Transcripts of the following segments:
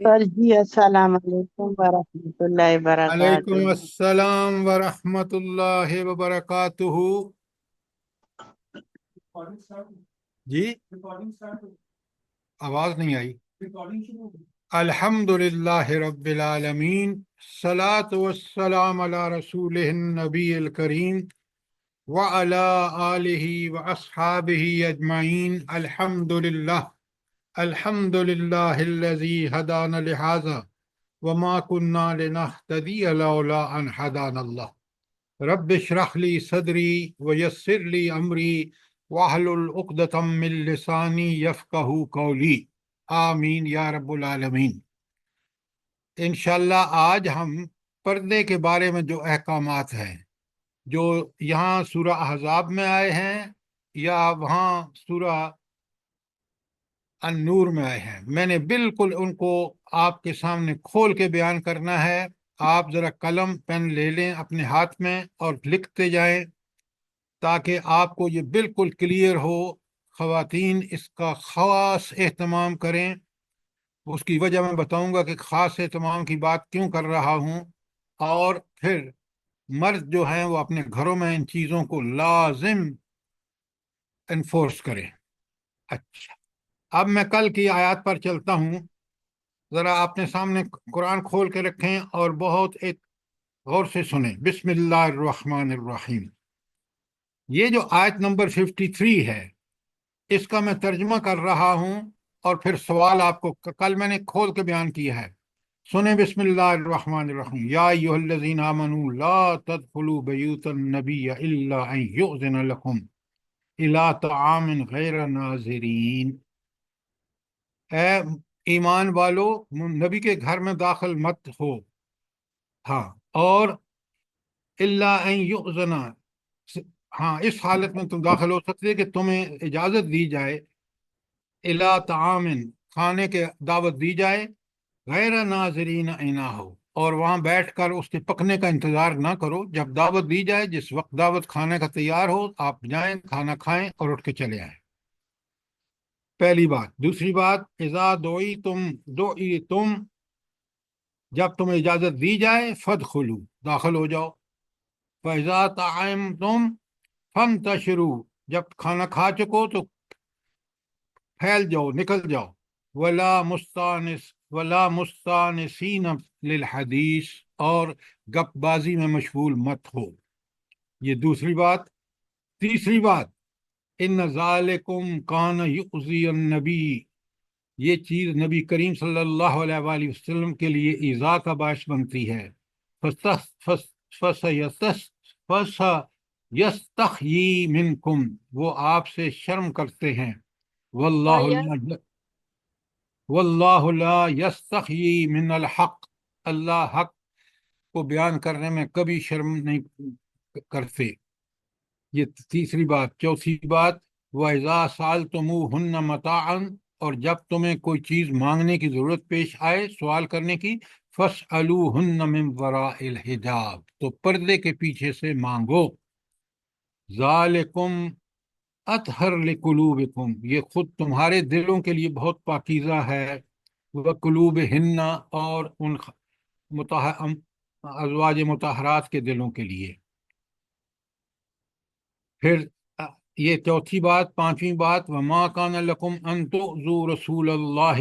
سر جی السلام علیکم ورحمۃ اللہ وبرکاتہ۔ علیکم السلام ورحمۃ اللہ وبرکاتہ۔ جی آواز نہیں آئی۔ الحمد للہ رب العالمین، الصلاۃ والسلام علی رسولہ النبی الکریم وعلی آلہ واصحابہ اجمعین۔ الحمد للہ، الحمد للہ الذی ہدانا لہذا وما كنا لنهتدي لولا ان هدانا الله۔ رب اشرح لي صدري ويسر لي امري واحلل عقدة من لساني يفقهوا قولي، آمین یا رب العالمین۔ انشاءاللہ آج ہم پردے کے بارے میں جو احکامات ہیں، جو یہاں سورہ احزاب میں آئے ہیں یا وہاں سورہ النور میں آئے ہیں، میں نے بالکل ان کو آپ کے سامنے کھول کے بیان کرنا ہے۔ آپ ذرا قلم پین لے لیں اپنے ہاتھ میں اور لکھتے جائیں تاکہ آپ کو یہ بالکل کلیئر ہو۔ خواتین اس کا خاص اہتمام کریں، اس کی وجہ میں بتاؤں گا کہ خاص اہتمام کی بات کیوں کر رہا ہوں، اور پھر مرد جو ہیں وہ اپنے گھروں میں ان چیزوں کو لازم انفورس کریں۔ اچھا، اب میں کل کی آیات پر چلتا ہوں۔ ذرا اپنے سامنے قرآن کھول کے رکھیں اور بہت ایک غور سے سنیں۔ بسم اللہ الرحمن الرحیم۔ یہ جو آیت نمبر 53 ہے، اس کا میں ترجمہ کر رہا ہوں اور پھر سوال آپ کو کل میں نے کھول کے بیان کیا ہے۔ سنیں بسم اللہ الرحمن الرحیم۔ یا ایھا الذین آمنوا لا تدخلوا بیوت النبی الا ان یؤذن لکم الی طعام غیر ناظرین۔ اے ایمان والو، نبی کے گھر میں داخل مت ہو، ہاں، اور الا ان یؤذن، ہاں اس حالت میں تم داخل ہو سکتے کہ تمہیں اجازت دی جائے، الی طعام، کھانے کے دعوت دی جائے، غیر ناظرین اناہ، اور وہاں بیٹھ کر اس کے پکنے کا انتظار نہ کرو۔ جب دعوت دی جائے، جس وقت دعوت کھانے کا تیار ہو، آپ جائیں، کھانا کھائیں اور اٹھ کے چلے آئیں۔ پہلی بات۔ دوسری بات، اذا دعیتم، جب تمہیں اجازت دی جائے، فادخلوا، داخل ہو جاؤ۔ فاذا طعمتم فانتشروا، جب کھانا کھا چکو تو پھیل جاؤ، نکل جاؤ۔ ولا مستانسین للحدیث، اور گپ بازی میں مشغول مت ہو۔ یہ دوسری بات۔ تیسری بات، ان ذالکم کان یؤذی النبی، یہ چیز نبی کریم صلی اللہ علیہ وآلہ وسلم کے لیے ایذا کا باعث بنتی ہے۔ فَسَيَسْتَحْیِی مِنکم، وہ آپ سے شرم کرتے ہیں۔ واللہ لا یستحیی من الحق، اللہ حق کو بیان کرنے میں کبھی شرم نہیں کرتے۔ یہ تیسری بات۔ چوتھی بات، وَإِذَا سَأَلْتُمُوهُنَّ مَتَاعًا، اور جب تمہیں کوئی چیز مانگنے کی ضرورت پیش آئے، سوال کرنے کی، فَاسْأَلُوهُنَّ مِنْ وَرَاءِ الْحِجَابِ، تو پردے کے پیچھے سے مانگو۔ ذَالِكُمْ اطہر لقلوبکم، یہ خود تمہارے دلوں کے لیے بہت پاکیزہ ہے۔ وقلوبہن، اور ان ازواج مطہرات کے دلوں کے لیے۔ پھر یہ چوتھی بات۔ پانچویں بات، وما کان لکم ان تؤذوا رسول اللہ،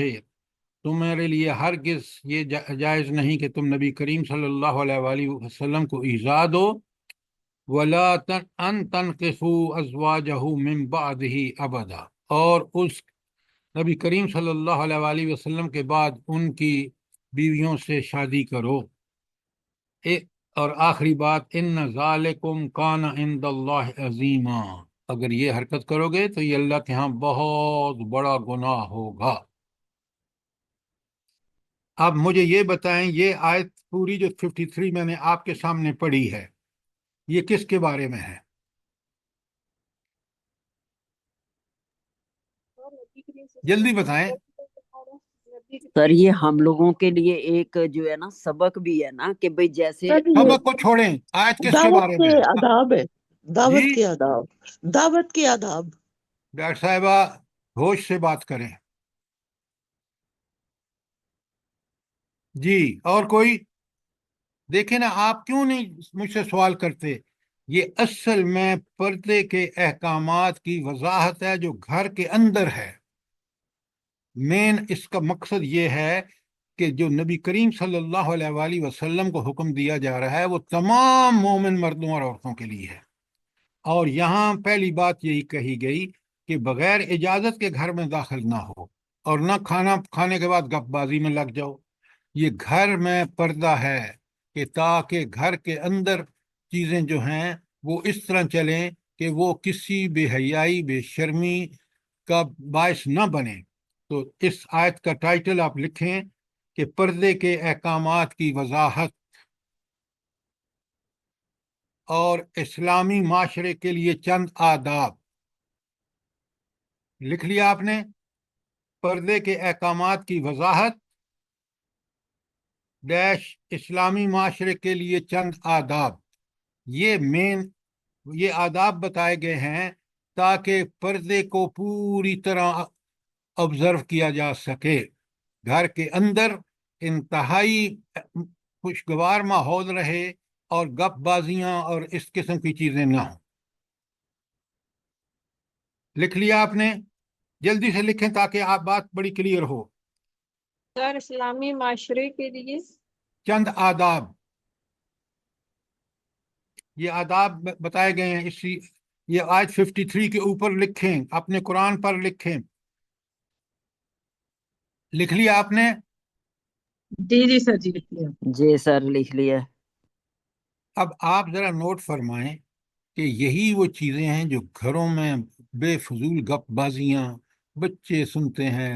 تمہارے لیے ہرگز یہ جائز نہیں کہ تم نبی کریم صلی اللہ علیہ وآلہ وسلم کو ایذا دو۔ ولا ان تنکحوا ازواجہ من بعدہ ابدا، اور اس نبی کریم صلی اللہ علیہ وآلہ وسلم کے بعد ان کی بیویوں سے شادی کرو۔ اور آخری بات، ان ذالکم کان عند اللہ عظیما، اگر یہ حرکت کرو گے تو یہ اللہ کے ہاں بہت بڑا گناہ ہوگا۔ اب مجھے یہ بتائیں، یہ آیت پوری جو 53 میں نے آپ کے سامنے پڑھی ہے، یہ کس کے بارے میں ہے؟ جلدی بتائیں۔ سر یہ ہم لوگوں کے لیے ایک جو ہے نا سبق بھی ہے نا کہ بھئی جیسے سر یہ سبق کو چھوڑیں، آیت کس کے دعوت بارے کے میں ہے؟ آداب ہے، جی دعوت کے آداب، دعوت کے آداب۔ ڈاکٹر صاحبہ، ہوش سے بات کریں۔ جی، اور کوئی؟ دیکھیں نا، آپ کیوں نہیں مجھ سے سوال کرتے؟ یہ اصل میں پردے کے احکامات کی وضاحت ہے جو گھر کے اندر ہے۔ مین اس کا مقصد یہ ہے کہ جو نبی کریم صلی اللہ علیہ وآلہ وسلم کو حکم دیا جا رہا ہے وہ تمام مومن مردوں اور عورتوں کے لیے ہے۔ اور یہاں پہلی بات یہی کہی گئی کہ بغیر اجازت کے گھر میں داخل نہ ہو، اور نہ کھانا کھانے کے بعد گپ بازی میں لگ جاؤ۔ یہ گھر میں پردہ ہے کہ تاکہ گھر کے اندر چیزیں جو ہیں وہ اس طرح چلیں کہ وہ کسی بے حیائی بے شرمی کا باعث نہ بنے۔ تو اس آیت کا ٹائٹل آپ لکھیں کہ پردے کے احکامات کی وضاحت اور اسلامی معاشرے کے لیے چند آداب۔ لکھ لیا آپ نے؟ پردے کے احکامات کی وضاحت ڈیش اسلامی معاشرے کے لیے چند آداب۔ یہ آداب بتائے گئے ہیں تاکہ پردے کو پوری طرح آبزرو کیا جا سکے، گھر کے اندر انتہائی خوشگوار ماحول رہے اور گپ بازیاں اور اس قسم کی چیزیں نہ ہوں۔ لکھ لیا آپ نے؟ جلدی سے لکھیں تاکہ آپ بات بڑی کلیئر ہو۔ سر اسلامی معاشرے کے لیے چند آداب، یہ آداب بتائے گئے ہیں یہ آیت 53 کے اوپر لکھیں، اپنے قرآن پر لکھیں۔ لکھ لیا آپ نے؟ جی سر، جی لکھ لیا۔ جی سر لکھ لیا۔ اب آپ ذرا نوٹ فرمائیں کہ یہی وہ چیزیں ہیں جو گھروں میں بے فضول گپ بازیاں بچے سنتے ہیں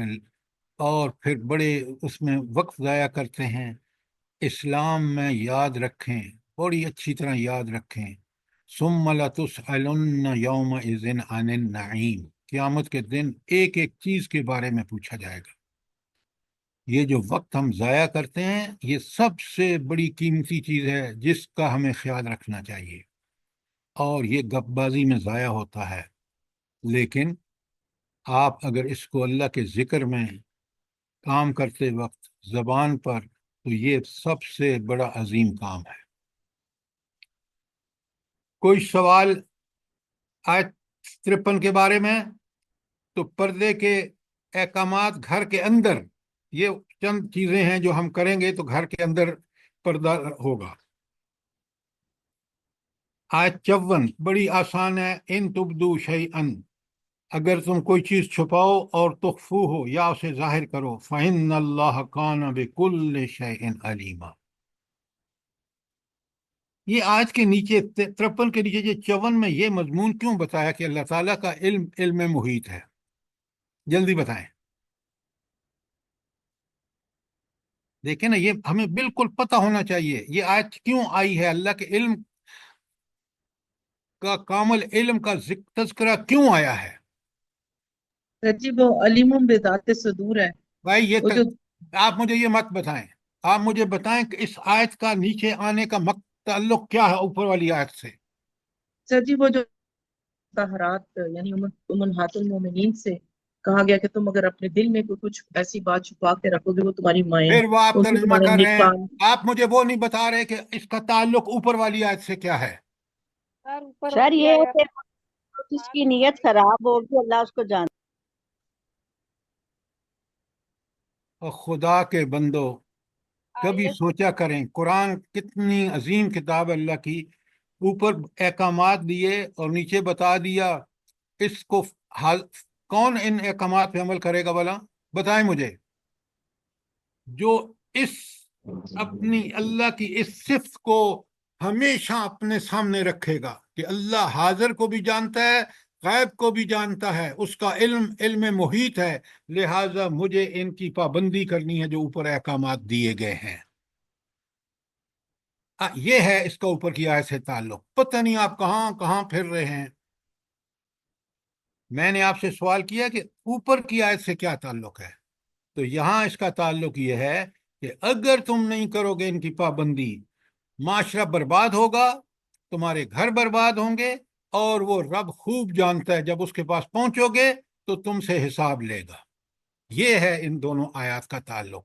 اور پھر بڑے اس میں وقت ضائع کرتے ہیں۔ اسلام میں یاد رکھیں، بڑی اچھی طرح یاد رکھیں، ثم لتسألن یومئذ عن النعیم، قیامت کے دن ایک ایک چیز کے بارے میں پوچھا جائے گا۔ یہ جو وقت ہم ضائع کرتے ہیں یہ سب سے بڑی قیمتی چیز ہے جس کا ہمیں خیال رکھنا چاہیے، اور یہ گپ بازی میں ضائع ہوتا ہے۔ لیکن آپ اگر اس کو اللہ کے ذکر میں کام کرتے وقت زبان پر، تو یہ سب سے بڑا عظیم کام ہے۔ کوئی سوال آیت 53 کے بارے میں؟ تو پردے کے احکامات گھر کے اندر، یہ چند چیزیں ہیں جو ہم کریں گے تو گھر کے اندر پردہ ہوگا۔ آیت 54 بڑی آسان ہے، ان تبدو شیئن، اگر تم کوئی چیز چھپاؤ اور تخفو ہو یا اسے ظاہر کرو، فإن اللہ کان بکل شیء علیما۔ یہ آیت کے نیچے 53 کے نیچے یہ 54 میں یہ مضمون کیوں بتایا کہ اللہ تعالیٰ کا علم محیط ہے؟ جلدی بتائیں۔ دیکھیں نا، یہ ہمیں بالکل پتہ ہونا چاہیے یہ آیت کیوں آئی ہے، اللہ کے علم کا، کامل علم کا تذکرہ کیوں آیا ہے۔ سر جی وہ علیم بذات صدور ہے، بھائی وہ جو آپ مجھے یہ مت بتائیں، آپ مجھے بتائیں کہ اس آیت کا نیچے آنے کا تعلق کیا ہے اوپر والی آیت سے؟ سر جی وہ جو طہارات یعنی امہات المومنین سے کہا گیا کہ تم اگر اپنے دل میں کوئی کچھ ایسی بات چھپا کے رکھو گے وہ تمہاری مائیں پھر وہ آپ ان سے ترجمہ تمہارا کر رہے ہیں، نکاح۔ آپ مجھے وہ نہیں بتا رہے کہ اس کا تعلق اوپر والی آیت سے کیا ہے۔ سر اوپر سر والی یہ آیات ہے کہ جس کی نیت خراب ہوگی اللہ اس کو جانتا اور خدا کے بندو، کبھی آیت سوچا کریں قرآن کتنی عظیم کتاب ہے اللہ کی، اوپر احکامات دیے اور نیچے بتا دیا اس کو کون ان احکامات پہ عمل کرے گا بھلا؟ بتائیں مجھے۔ جو اس اپنی اللہ کی اس صفت کو ہمیشہ اپنے سامنے رکھے گا کہ اللہ حاضر کو بھی جانتا ہے، غائب کو بھی جانتا ہے، اس کا علم محیط ہے، لہٰذا مجھے ان کی پابندی کرنی ہے جو اوپر احکامات دیے گئے ہیں۔ یہ ہے اس کا اوپر کی آیت سے تعلق۔ پتہ نہیں آپ کہاں کہاں پھر رہے ہیں۔ میں نے آپ سے سوال کیا کہ اوپر کی آیت سے کیا تعلق ہے، تو یہاں اس کا تعلق یہ ہے کہ اگر تم نہیں کرو گے ان کی پابندی، معاشرہ برباد ہوگا، تمہارے گھر برباد ہوں گے، اور وہ رب خوب جانتا ہے جب اس کے پاس پہنچو گے تو تم سے حساب لے گا۔ یہ ہے ان دونوں آیات کا تعلق۔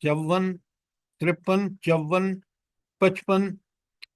54, 53, 54, 55,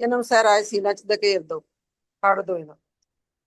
ਇਹਨਾਂ ਨੂੰ ਸਹਿਰਾਏ ਸੀਨਾ ਚ ਧਕੇਰ ਦੋ, ਫੜ ਦੋ ਇਹਨਾਂ।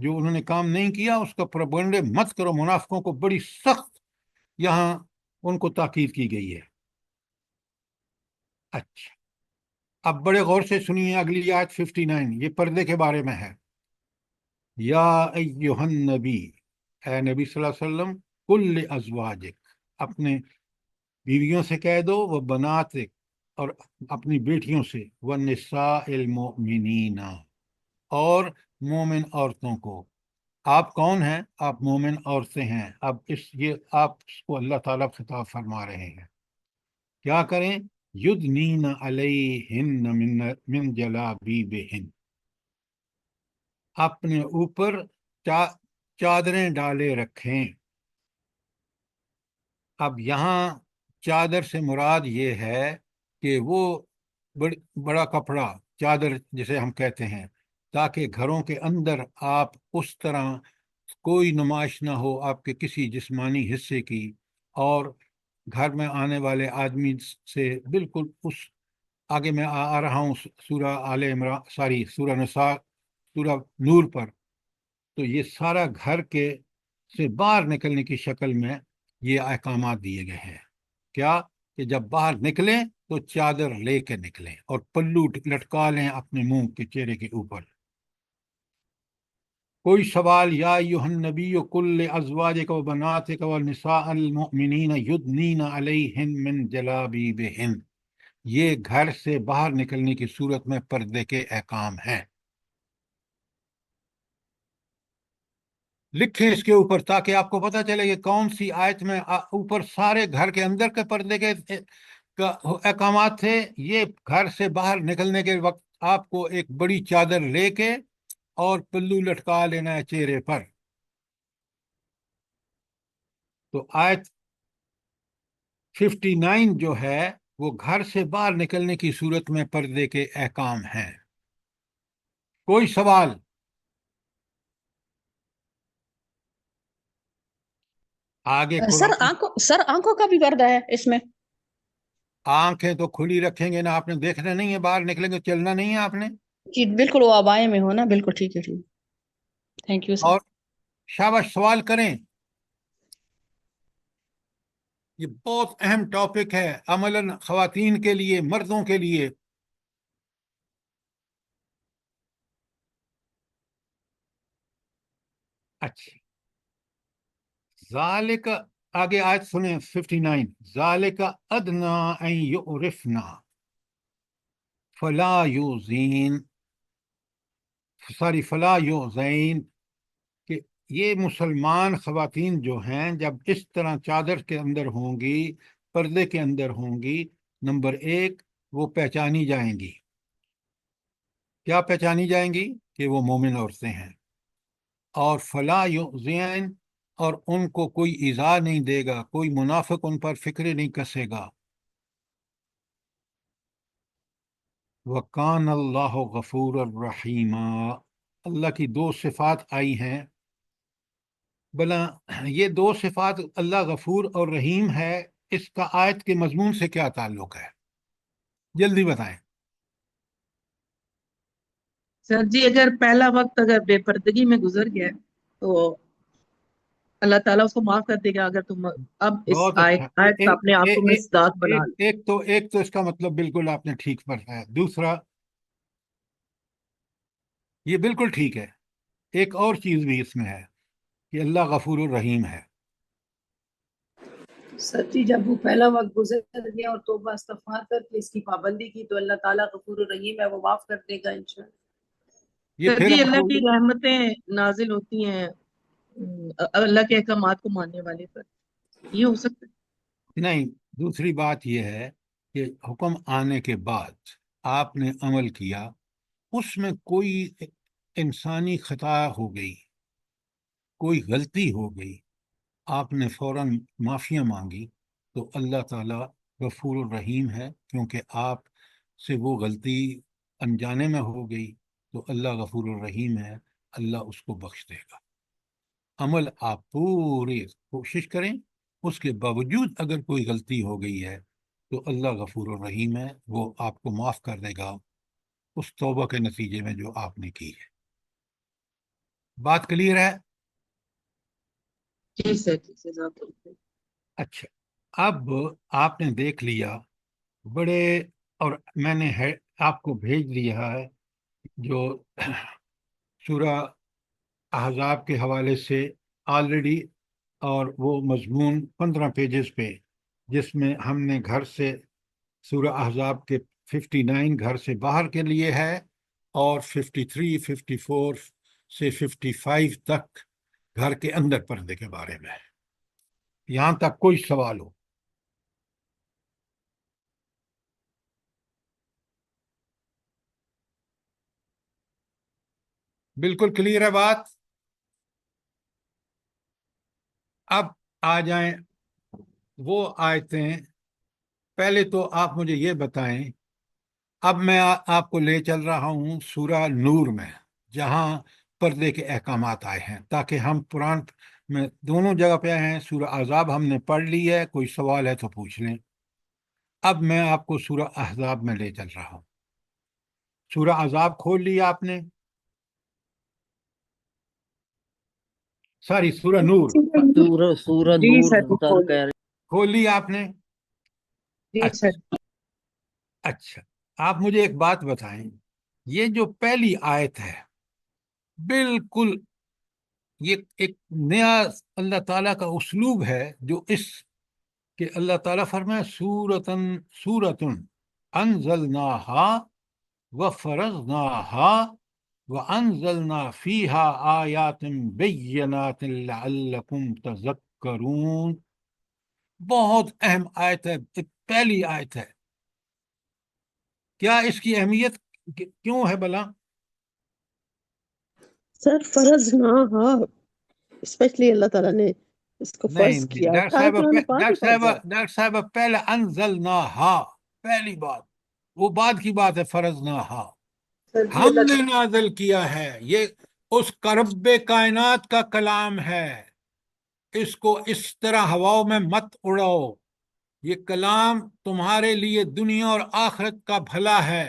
جو انہوں نے کام نہیں کیا اس کا پروپیگنڈا مت کرو. منافقوں کو بڑی سخت یہاں ان کو تاکید کی گئی ہے. اچھا اب بڑے غور سے سنیے اگلی آیت 59. یہ پردے کے بارے میں ہے. یا ایہا النبی، اے نبی صلی اللہ علیہ وسلم، کل ازواجک، اپنے بیویوں سے کہہ دو، وہ بناتک، اور اپنی بیٹیوں سے، والنساء المؤمنین، اور مومن عورتوں کو. آپ کون ہیں؟ آپ مومن عورتیں ہیں. اب یہ آپ کو اللہ تعالیٰ خطاب فرما رہے ہیں. کیا کریں؟ یدنین علیہن من جلابیبہن، اپنے اوپر چادریں ڈالے رکھیں. اب یہاں چادر سے مراد یہ ہے کہ وہ بڑا کپڑا، چادر جسے ہم کہتے ہیں، تاکہ گھروں کے اندر آپ اس طرح کوئی نمائش نہ ہو آپ کے کسی جسمانی حصے کی، اور گھر میں آنے والے آدمی سے بالکل اس آگے میں آ رہا ہوں سورہ آل عمران، سورہ نساء، سورہ نور پر. تو یہ سارا گھر کے سے باہر نکلنے کی شکل میں یہ احکامات دیے گئے ہیں. کیا کہ جب باہر نکلیں تو چادر لے کے نکلیں اور پلو لٹکا لیں اپنے منہ کے چہرے کے اوپر. کوئی سوال؟ یا ایھا النبی کل ازواجک و بناتک والنساء المؤمنین یدنین علیہن من جلابیبہن، یہ گھر سے باہر نکلنے کی صورت میں پردے کے احکام ہیں. لکھیں اس کے اوپر تاکہ آپ کو پتہ چلے کہ کون سی آیت میں اوپر سارے گھر کے اندر کے پردے کے احکامات تھے. یہ گھر سے باہر نکلنے کے وقت آپ کو ایک بڑی چادر لے کے اور پلو لٹکا لینا ہے چہرے پر. تو آیت 59 جو ہے وہ گھر سے باہر نکلنے کی صورت میں پردے کے احکام ہیں. کوئی سوال؟ آگے قرآن. سر آنکھوں کا بھی پردہ ہے اس میں؟ آنکھیں تو کھلی رکھیں گے نا، آپ نے دیکھنا نہیں ہے، باہر نکلیں گے چلنا نہیں ہے آپ نے. جی بالکل، وہ آبائے میں ہو نا، بالکل ٹھیک ہے، ٹھیک. Thank you sir. اور شاباش، سوال کریں. یہ بہت اہم ٹاپک ہے، عملاً خواتین کے لیے، مردوں کے لیے. اچھا، ذالک، آگے آیت سنیں 59. ذالک ادنا ان یعرفنا فلا یؤذین، فلا یؤذین، کہ یہ مسلمان خواتین جو ہیں جب اس طرح چادر کے اندر ہوں گی، پردے کے اندر ہوں گی، نمبر 1 وہ پہچانی جائیں گی. کیا پہچانی جائیں گی؟ کہ وہ مومن عورتیں ہیں. اور فلا یؤذین، اور ان کو کوئی ایذا نہیں دے گا، کوئی منافق ان پر فکرے نہیں کسے گا. وَكَانَ اللَّهُ غَفُورًا رَحِيمًا، اللہ کی 2 صفات آئی ہیں. بلا یہ 2 صفات اللہ غفور اور رحیم ہے، اس کا آیت کے مضمون سے کیا تعلق ہے؟ جلدی بتائیں. سر جی اگر پہلا وقت اگر بے پردگی میں گزر گیا تو اللہ تعالیٰ اس کو معاف کر دے گا، اگر تم اب اس بہت آیت اچھا. کا اپنے آپ کو مصداق بنا لو. ایک تو اس کا مطلب بالکل آپ نے ٹھیک پڑھا ہے. دوسرا، یہ بالکل ٹھیک ہے، ایک اور چیز بھی اس میں ہے کہ اللہ غفور الرحیم ہے. سر جی جب وہ پہلا وقت گزر گیا اور توبہ استغفار کر کے اس کی پابندی کی تو اللہ تعالیٰ غفور الرحیم ہے، وہ معاف کر دے گا انشاءاللہ. یہ سر پھر جی آپ اللہ کو کی رحمتیں نازل ہوتی ہیں اللہ کے احکامات کو ماننے والے پر، یہ ہو سکتا ہے. نہیں، دوسری بات یہ ہے کہ حکم آنے کے بعد آپ نے عمل کیا، اس میں کوئی انسانی خطا ہو گئی، کوئی غلطی ہو گئی، آپ نے فوراً معافیاں مانگی، تو اللہ تعالیٰ غفور الرحیم ہے. کیونکہ آپ سے وہ غلطی انجانے میں ہو گئی تو اللہ غفور الرحیم ہے، اللہ اس کو بخش دے گا. عمل آپ پوری کوشش کریں، اس کے باوجود اگر کوئی غلطی ہو گئی ہے تو اللہ غفور الرحیم ہے، وہ آپ کو معاف کر دے گا اس توبہ کے نتیجے میں جو آپ نے کی ہے. بات کلیئر ہے؟ جی سر جی جزاک اللہ۔ اچھا، اب آپ نے دیکھ لیا بڑے، اور میں نے آپ کو بھیج دیا ہے جو سورہ احزاب کے حوالے سے آلریڈی، اور وہ مضمون 15 پیجز پہ، جس میں ہم نے گھر سے سورہ احزاب کے 59 گھر سے باہر کے لیے ہے، اور 53 54 سے 55 تک گھر کے اندر پردے کے بارے میں ہے۔ یہاں تک کوئی سوال ہو؟ بالکل کلیئر ہے بات؟ اب آ جائیں وہ آیتیں، پہلے تو آپ مجھے یہ بتائیں، اب میں آپ کو لے چل رہا ہوں سورہ نور میں، جہاں پردے کے احکامات آئے ہیں، تاکہ ہم قرآن میں دونوں جگہ پہ آئے ہیں۔ سورہ احزاب ہم نے پڑھ لی ہے، کوئی سوال ہے تو پوچھ لیں۔ اب میں آپ کو سورہ احزاب میں لے چل رہا ہوں۔ سورہ احزاب کھول لیا آپ نے؟ سوری، سورہ نور سورہ جی نور سر جی سر کھول کہہ رہے کھول لیا آپ نے؟ جی اچھا سر اچھا، آپ مجھے ایک بات بتائیں، یہ جو پہلی آیت ہے، بالکل یہ ایک نیا اللہ تعالیٰ کا اسلوب ہے، جو اس کہ اللہ تعالیٰ فرمائے سورتن انزلناہا وفرضناہا وانزلنا فیہا آیات بینات لعلکم تذکرون۔ بہت اہم آیت ہے، پہلی آیت ہے۔ کیا اس کی اہمیت کیوں ہے بلا؟ سر فرض نہ ہاں، اسپیشلی اللہ تعالیٰ نے اس کو نہیں فرض نہیں، کیا، سارا قرآن پاک ہی فرض ہے۔ ڈاکٹر صاحب پہلے انزلناہا، پہلی بات، وہ بعد کی بات ہے فرضناہا۔ سر جی ہم اللہ نے نازل کیا ہے، یہ اس رب کائنات کا کلام ہے، اس کو اس طرح ہواؤں میں مت اڑاؤ۔ یہ کلام تمہارے لیے دنیا اور آخرت کا بھلا ہے،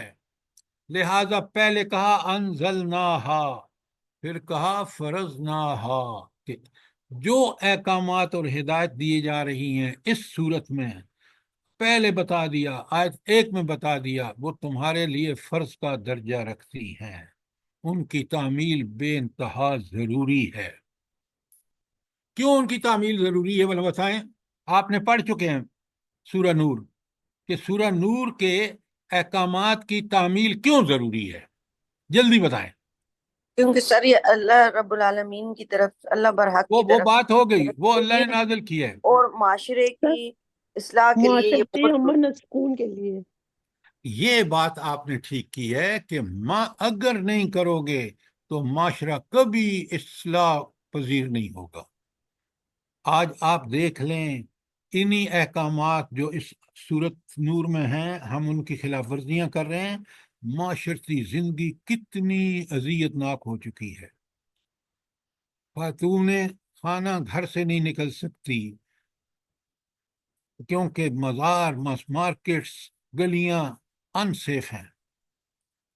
لہذا پہلے کہا انزلناہا، پھر کہا فرضناہا، کہ جو احکامات اور ہدایت دیے جا رہی ہیں اس صورت میں، پہلے بتا دیا، آیت 1 میں بتا دیا، وہ تمہارے لیے فرض کا درجہ رکھتی ہیں، ان کی تعمیل بے انتہا ضروری ہے۔ کیوں ان کی تعمیل ضروری ہے بھلا بتائیں؟ آپ نے پڑھ چکے ہیں سورہ نور، کہ سورہ نور کے احکامات کی تعمیل کیوں ضروری ہے، جلدی بتائیں۔ کیونکہ سر یہ اللہ رب العالمین کی طرف، اللہ برحق کی وہ طرف بات ہو گئی، وہ اللہ نے یہ نازل کی ہے۔ اور معاشرے سر کی اصلاح کے لیے یہ معاشرتی بہت امن اور سکون کے لیے۔ یہ بات آپ نے ٹھیک کی ہے کہ اگر نہیں کرو گے تو معاشرہ کبھی اصلاح پذیر نہیں ہوگا۔ آج آپ دیکھ لیں، انہی احکامات جو اس صورت نور میں ہیں، ہم ان کی خلاف ورزیاں کر رہے ہیں، معاشرتی زندگی کتنی اذیت ناک ہو چکی ہے۔ خاتونیں خانہ گھر سے نہیں نکل سکتی، کیونکہ مزار مارکیٹس گلیاں انسیف ہیں۔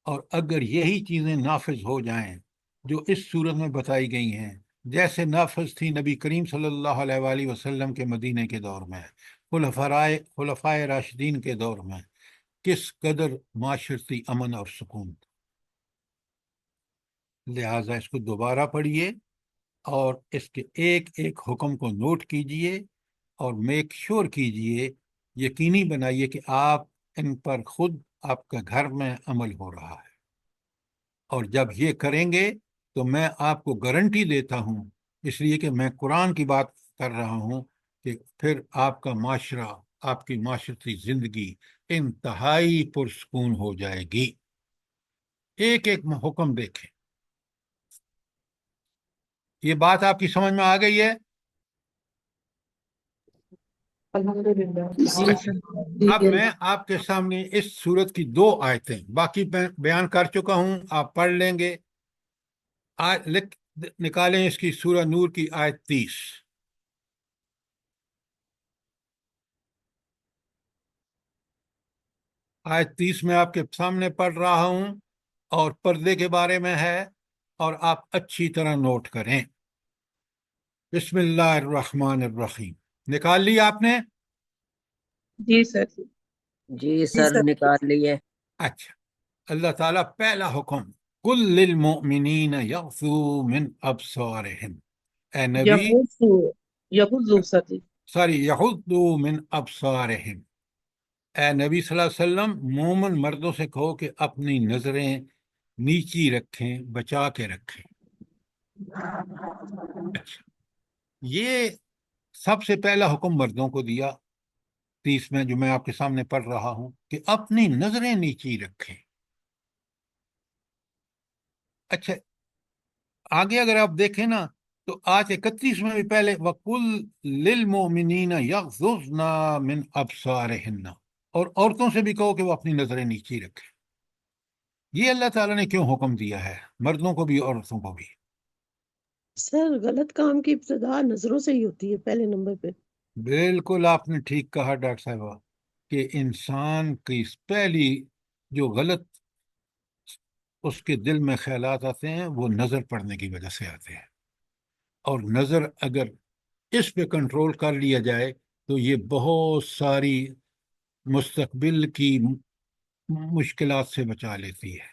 اور اگر یہی چیزیں نافذ ہو جائیں جو اس صورت میں بتائی گئی ہیں، جیسے نافذ تھی نبی کریم صلی اللہ علیہ وآلہ وسلم کے مدینے کے دور میں، خلفائے راشدین کے دور میں، کس قدر معاشرتی امن اور سکون تھا۔ لہٰذا اس کو دوبارہ پڑھیے اور اس کے ایک ایک حکم کو نوٹ کیجئے، اور میک شور کیجئے، یقینی بنائیے کہ آپ ان پر خود آپ کا گھر میں عمل ہو رہا ہے۔ اور جب یہ کریں گے تو میں آپ کو گارنٹی دیتا ہوں، اس لیے کہ میں قرآن کی بات کر رہا ہوں، کہ پھر آپ کا معاشرہ، آپ کی معاشرتی زندگی انتہائی پرسکون ہو جائے گی۔ ایک ایک حکم دیکھیں۔ یہ بات آپ کی سمجھ میں آ گئی ہے؟ الحمدللہ۔ جی جی سر۔ سر اب میں آپ کے سامنے اس سورت کی 2 آیتیں، باقی میں بیان کر چکا ہوں، آپ پڑھ لیں گے۔ نکالیں اس کی سورہ نور کی آیت 30۔ آیت 30 میں آپ کے سامنے پڑھ رہا ہوں، اور پردے کے بارے میں ہے، اور آپ اچھی طرح نوٹ کریں۔ بسم اللہ الرحمن الرحیم، نکال لی آپ نے؟ جی سر جی۔ جی جی سر سر نکال لیے۔ اچھا، اللہ تعالیٰ پہلا حکم، کل للمؤمنین یغضوا من ابصارہم، اے نبی یغضوا سر جی۔ سوری یغضوا من ابصارہم، اے نبی صلی اللہ علیہ وسلم مومن مردوں سے کہو کہ اپنی نظریں نیچی رکھیں، بچا کے رکھیں۔ اچھا، یہ سب سے پہلا حکم مردوں کو دیا 30 میں، جو میں آپ کے سامنے پڑھ رہا ہوں، کہ اپنی نظریں نیچی رکھیں۔ اچھا، آگے اگر آپ دیکھیں نا تو آج 31 میں بھی پہلے وَقُلْ لِلْمُؤْمِنِينَ يَغْضُضْنَ مِنْ أَبْصَارِهِنَّ، اور عورتوں سے بھی کہو کہ وہ اپنی نظریں نیچی رکھیں۔ یہ اللہ تعالیٰ نے کیوں حکم دیا ہے، مردوں کو بھی عورتوں کو بھی؟ سر غلط کام کی ابتدا نظروں سے ہی ہوتی ہے پہلے نمبر پہ۔ بالکل آپ نے ٹھیک کہا ڈاکٹر صاحبہ، کہ انسان کی پہلی جو غلط اس کے دل میں خیالات آتے ہیں وہ نظر پڑنے کی وجہ سے آتے ہیں، اور نظر اگر اس پہ کنٹرول کر لیا جائے تو یہ بہت ساری مستقبل کی مشکلات سے بچا لیتی ہے۔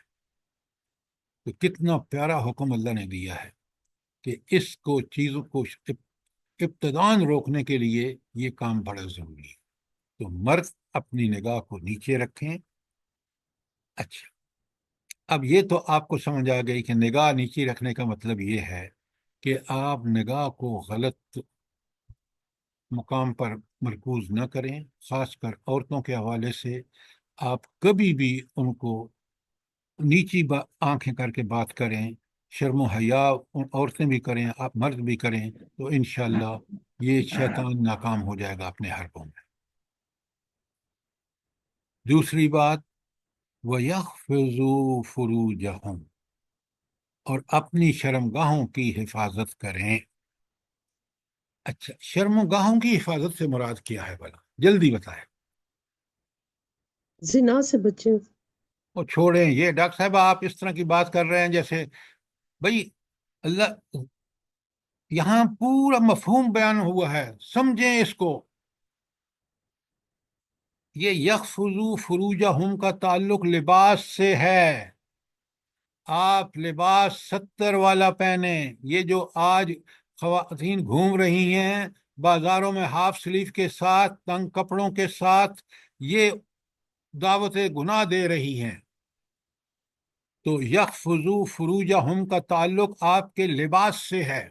تو کتنا پیارا حکم اللہ نے دیا ہے کہ اس کو چیزوں کو ابتدان روکنے کے لیے یہ کام بڑا ضروری ہے۔ تو مرد اپنی نگاہ کو نیچے رکھیں۔ اچھا، اب یہ تو آپ کو سمجھ آ گئی کہ نگاہ نیچے رکھنے کا مطلب یہ ہے کہ آپ نگاہ کو غلط مقام پر مرکوز نہ کریں، خاص کر عورتوں کے حوالے سے آپ کبھی بھی ان کو نیچی آنکھیں کر کے بات کریں، شرم و حیا عورتیں بھی کریں، آپ مرد بھی کریں، تو انشاءاللہ یہ شیطان ناکام ہو جائے گا اپنے حربوں میں۔ دوسری بات، وَيَحْفَظُوا فُرُوجَهُمْ، اور اپنی شرمگاہوں کی حفاظت کریں۔ اچھا، شرمگاہوں کی حفاظت سے مراد کیا ہے بھلا؟ جلدی بتائیں۔ زنا سے بچیں۔ وہ چھوڑیں، یہ ڈاکٹر صاحب آپ اس طرح کی بات کر رہے ہیں جیسے بھائی اللہ یہاں پورا مفہوم بیان ہوا ہے، سمجھیں اس کو۔ یہ یحفظوا فروجہم کا تعلق لباس سے ہے۔ آپ لباس 70 والا پہنیں۔ یہ جو آج خواتین گھوم رہی ہیں بازاروں میں ہاف سلیو کے ساتھ، تنگ کپڑوں کے ساتھ، یہ دعوت گناہ دے رہی ہیں۔ تو یحفظوا فروجہم کا تعلق آپ کے لباس سے ہے،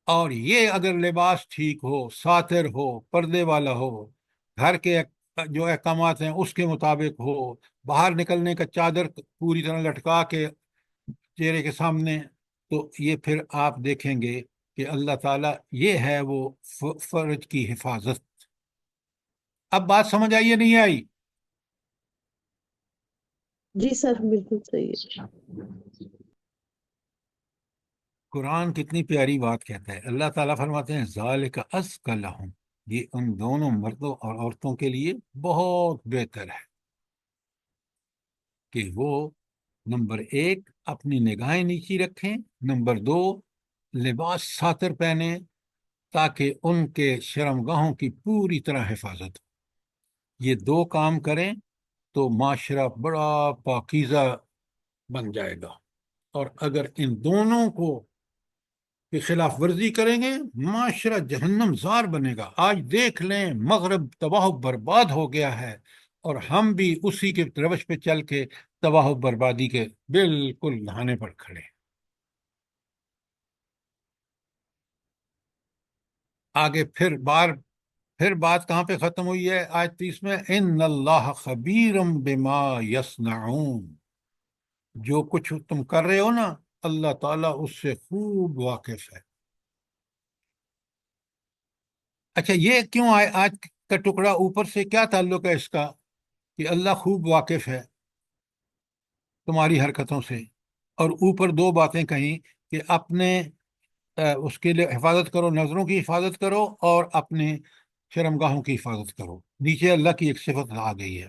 اور یہ اگر لباس ٹھیک ہو، ساتر ہو، پردے والا ہو، گھر کے جو احکامات ہیں اس کے مطابق ہو، باہر نکلنے کا چادر پوری طرح لٹکا کے چہرے کے سامنے، تو یہ پھر آپ دیکھیں گے کہ اللہ تعالیٰ یہ ہے وہ فرج کی حفاظت۔ اب بات سمجھ آئی یا نہیں آئی؟ جی سر بالکل صحیح ہے۔ قرآن کتنی پیاری بات کہتا ہے، اللہ تعالیٰ فرماتے ہیں ذالک ازکی لہم، یہ ان دونوں مردوں اور عورتوں کے لیے بہت بہتر ہے کہ وہ نمبر 1 اپنی نگاہیں نیچی رکھیں، نمبر 2 لباس ساتر پہنیں تاکہ ان کے شرمگاہوں کی پوری طرح حفاظت ہو۔ یہ 2 کام کریں تو معاشرہ بڑا پاکیزہ بن جائے گا، اور اگر ان دونوں کو کی خلاف ورزی کریں گے معاشرہ جہنم زار بنے گا۔ آج دیکھ لیں مغرب تباہ و برباد ہو گیا ہے، اور ہم بھی اسی کے روش پہ چل کے تباہ و بربادی کے بالکل نہانے پر کھڑے ہیں۔ آگے پھر بات کہاں پہ ختم ہوئی ہے؟ آیت 30 میں ان اللہ خبیرم بما یصنعون، جو کچھ تم کر رہے ہو نا اللہ تعالیٰ اس سے خوب واقف ہے۔ اچھا، یہ کیوں آج کا ٹکڑا اوپر سے کیا تعلق ہے اس کا کہ اللہ خوب واقف ہے تمہاری حرکتوں سے، اور اوپر 2 باتیں کہیں کہ اپنے اس کے لیے حفاظت کرو، نظروں کی حفاظت کرو اور اپنے شرمگاہوں کی حفاظت کرو، نیچے اللہ کی ایک صفت آ گئی ہے۔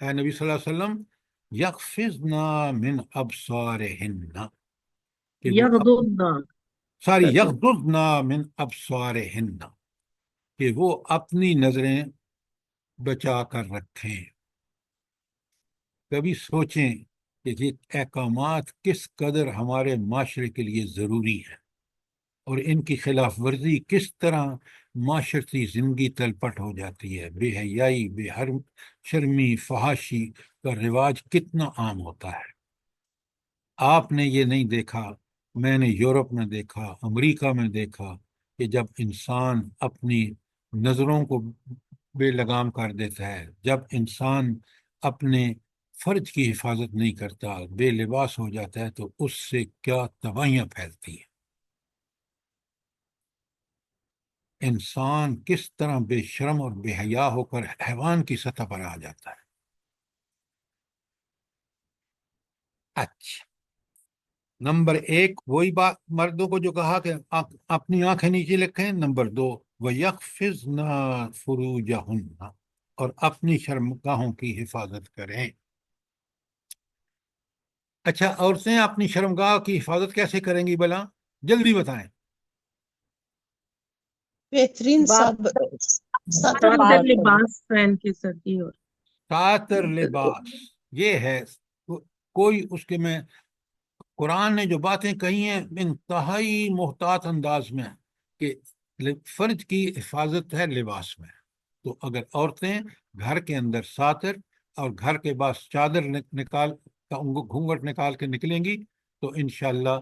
اے نبی صلی اللہ علیہ وسلم یخفضنا من ابصارہن، کہ وہ یغضضنا یغضضنا من ابصارہن، کہ وہ اپنی نظریں بچا کر رکھیں۔ کبھی سوچیں کہ یہ احکامات کس قدر ہمارے معاشرے کے لیے ضروری ہے، اور ان کی خلاف ورزی کس طرح معاشرتی زندگی تلپٹ ہو جاتی ہے۔ بے حیائی، بے شرمی، فحاشی کا رواج کتنا عام ہوتا ہے۔ آپ نے یہ نہیں دیکھا، میں نے یورپ میں دیکھا، امریکہ میں دیکھا، کہ جب انسان اپنی نظروں کو بے لگام کر دیتا ہے، جب انسان اپنے فرج کی حفاظت نہیں کرتا، بے لباس ہو جاتا ہے، تو اس سے کیا تباہیاں پھیلتی ہیں۔ انسان کس طرح بے شرم اور بے حیا ہو کر حیوان کی سطح پر آ جاتا ہے۔ اچھا، نمبر 1 وہی بات مردوں کو جو کہا کہ اپنی آنکھیں نیچے رکھیں۔ نمبر 2 وَيَخْفِضْنَ فُرُوجَهُنَّ، اور اپنی شرمگاہوں کی حفاظت کریں۔ اچھا، عورتیں اپنی شرمگاہ کی حفاظت کیسے کریں گی بلا؟ جلدی بتائیں۔ بہترین ساتر ساتر لباس لباس پہن کے سردی اور ساتر لباس، یہ ہے کوئی اس کے میں قرآن نے جو باتیں کہی ہیں انتہائی محتاط انداز میں، کہ فرج کی حفاظت ہے لباس میں۔ تو اگر عورتیں گھر کے اندر ساتر اور گھر کے بعد چادر نکال گھونگھٹ نکال کے نکلیں گی، تو انشاءاللہ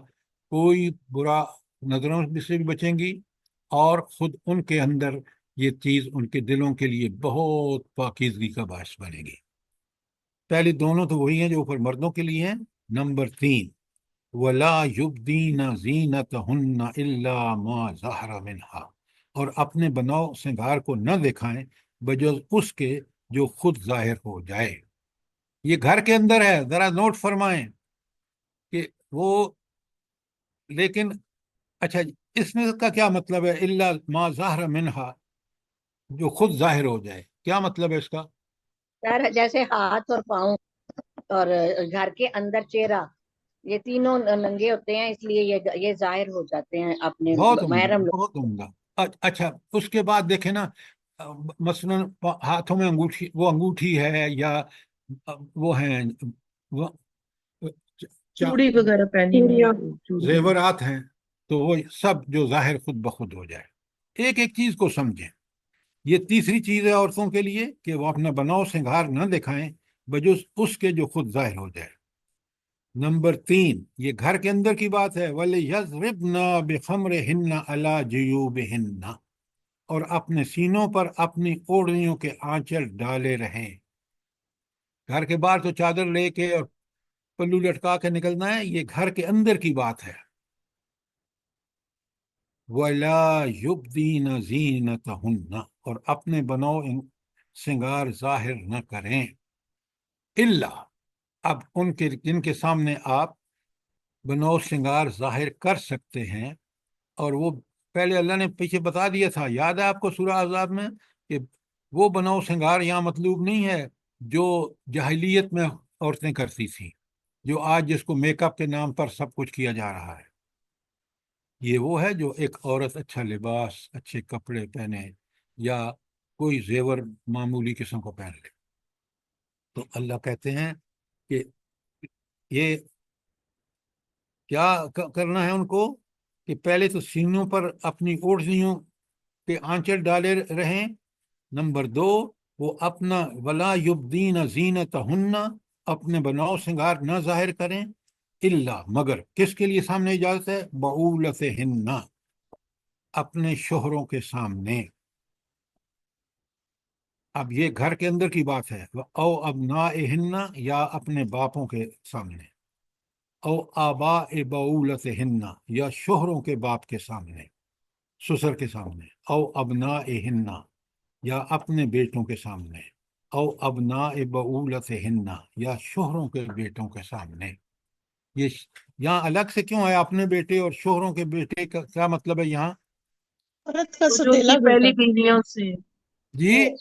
کوئی برا نظروں سے بھی بچیں گی، اور خود ان کے اندر یہ چیز ان کے دلوں کے لیے بہت پاکیزگی کا باعث بنے گی۔ پہلے دونوں تو وہی ہیں جو اوپر مردوں کے لیے ہیں۔ نمبر 3 وَلَا يُبْدِينَ زِينَتَهُنَّ إِلَّا مَا ظَهَرَ مِنْهَا، اور اپنے بناؤ سنگار کو نہ دکھائیں بجز اس کے جو خود ظاہر ہو جائے۔ یہ گھر کے اندر ہے، ذرا نوٹ فرمائیں کہ وہ، لیکن اچھا اس میں کا کیا مطلب ہے الا ما ظاہر منہا، جو خود ظاہر ہو جائے؟ کیا مطلب ہے اس کا؟ سر جیسے ہاتھ اور پاؤں اور گھر کے اندر چہرہ، یہ تینوں ننگے ہوتے ہیں، اس لیے یہ ظاہر ہو جاتے ہیں اپنے بہت عمدہ، محرم لوگ۔ بہت عمدہ۔ اچھا، اس کے بعد دیکھیں نا، مثلا ہاتھوں میں انگوٹھی، وہ انگوٹھی ہے، یا وہ ہیں وہ چوڑی وغیرہ پہنی ہوئی چوڑیاں۔ چوڑیاں۔ زیورات ہیں، تو وہ سب جو ظاہر خود بخود ہو جائے۔ ایک ایک چیز کو سمجھیں۔ یہ تیسری چیز ہے عورتوں کے لیے کہ وہ اپنا بناؤ سنگھار نہ دکھائیں بجز اس کے جو خود ظاہر ہو جائے۔ نمبر 3 یہ گھر کے اندر کی بات ہے، وَلْيَضْرِبْنَ بِخَمْرِهِنَّ عَلَى جُيُوبِهِنَّ، اور اپنے سینوں پر اپنی اوڑھنیوں کے آنچل ڈالے رہیں۔ گھر کے باہر تو چادر لے کے اور پلو لٹکا کے نکلنا ہے، یہ گھر کے اندر کی بات ہے۔ وَلَا يُبْدِينَ زِينَتَهُنَّ، اور اپنے بناؤ سنگار ظاہر نہ کریں، الا، اب ان کے جن کے سامنے آپ بناؤ سنگار ظاہر کر سکتے ہیں، اور وہ پہلے اللہ نے پیچھے بتا دیا تھا، یاد ہے آپ کو سورہ احزاب میں، کہ وہ بناؤ سنگار یہاں مطلوب نہیں ہے جو جاہلیت میں عورتیں کرتی تھیں، جو آج جس کو میک اپ کے نام پر سب کچھ کیا جا رہا ہے۔ یہ وہ ہے جو ایک عورت اچھا لباس، اچھے کپڑے پہنے، یا کوئی زیور معمولی قسم کو پہن لے۔ تو اللہ کہتے ہیں کہ یہ کیا کرنا ہے ان کو، کہ پہلے تو سینوں پر اپنی اوڑھنیوں کے آنچل ڈالے رہیں۔ نمبر 2 وہ اپنا ولا یبدین زینتہن، اپنے بناؤ سنگار نہ ظاہر کریں، الا، مگر کس کے لیے سامنے اجازت ہے؟ بعولتہن، اپنے شوہروں کے سامنے۔ اب یہ گھر کے اندر کی بات ہے، او ابنائہن، یا اپنے باپوں کے سامنے، او آباء بعولتہن، یا شوہروں کے باپ کے سامنے، سسر کے سامنے، او ابنائہن، یا اپنے بیٹوں کے سامنے، او ابناء بعولتہن، یا شوہروں کے بیٹوں کے سامنے۔ یہ یہاں الگ سے کیوں ہے اپنے بیٹے اور شوہروں کے بیٹے کا کیا مطلب ہے یہاں؟ عورت کا جو ان سوتیلا کی پہلی بیٹا، بیویوں سے جی